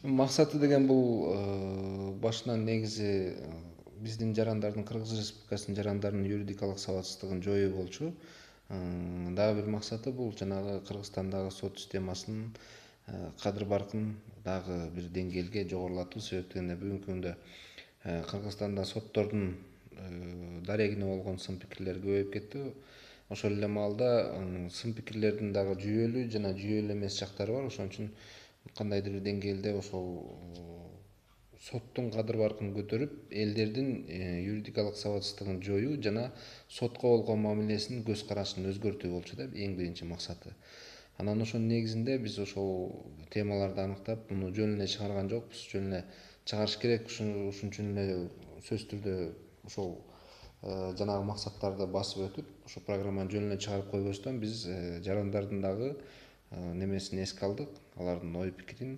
Максаты деген бул башынан негизи биздин жарандардын, Кыргыз Республикасынын жарандарынын юридикалык сабатсыздыгын жоюу болчу. Дагы бир максаты бул жанагы Кыргызстандагы сот системасынын кадыр баркын дагы бир деңгээлге жогорулатуу. Себептен бүгүнкү күндө Кыргызстанда соттордун дарегине болгон сын пикирлер көбөйүп кетти. Ошол эле маалда сын пикирлердин дагы жүйөлүү жана жүйөлүү эмес жактары бар. Ошон үчүн кандайдыр бир деңгээлде ошол соттун кадыр баркын көтөрүп, элдердин юридикалык сабатсыздыгын жоюу жана сотко болгон мамилесин, көз карашын өзгөртүү болчу да эң биринчи максаты. Анан ошонун негизинде биз ошол темаларды аныктап, муну жөн эле чыгарган жокпуз, жөн эле чыгарыш керек. Ушун үчүн эле сөзсүз түрдө ошол жанагы максаттарды басып өтүп, ошо программаны жөн эле чыгарып койбостон, биз жарандардын дагы немесин эске алдык, алардын ой пикирин,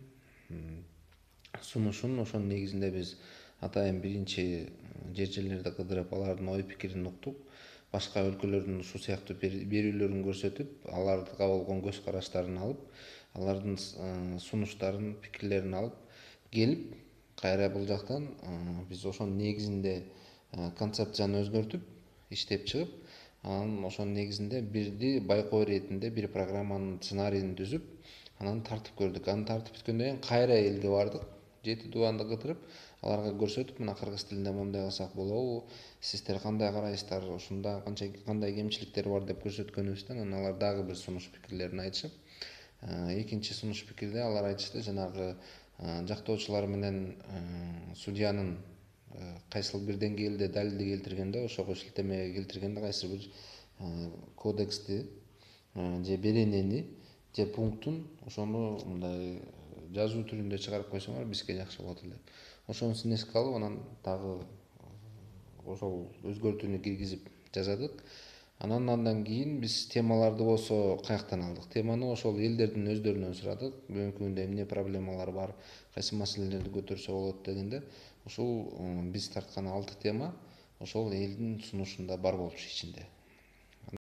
сунушун. Ошонун негизинде биз атайын биринчи жер кыдырып, алардын ой пикирин уктук. Башка өлкөлөрдүн ушул сыяктуу берүүлөрүн көрсөтүп, аларга болгон көз караштарын алып, алардын сунуштарын, пикирлерин алып келип, кайра бул жактан биз ошонун негизинде концепцияны өзгөртүп, иштеп чыгып, анан ошонун негизинде бирди байкоо иретинде бир программанын сценарийин түзүп, анан тартып көрдүк. Анан тартып бүткөндөн кийин кайра элге бардык, 7 дубанды кыдырып, аларга көрсөтүп, мына кыргыз тилинде моундай кылсак болобу, сиздер кандай карайсыздар, ушунда кандай кемчиликтер бар деп көрсөткөнүбүздөн анан алар дагы бир сунуш пикирлерин айтышып, экинчи сунуш пикирде алар айтышты, жанагы жактоочулар менен судьянын кайсыл бир деңгээлде далилди келтиргенде, ошого шилтемеге келтиргенде кайсы бир кодексти же беренени же пунктун ошону мындай жазуу түрүндө чыгарып койсоңор бизге жакшы болот эле. Ошонусун эске алып, анан дагы ошол өзгөртүүнү киргизип жасадык. Анан андан кийин биз темаларды болсо каяктан алдык? Теманы ошол элдердин өздөрүнөн сурадык. Бүгүнкү күндө эмне проблемалар бар, кайсы маселелерди көтөрсө болот дегенде, ушул биз тарткан 6 тема ошол элдин сунушунда бар болчу ичинде.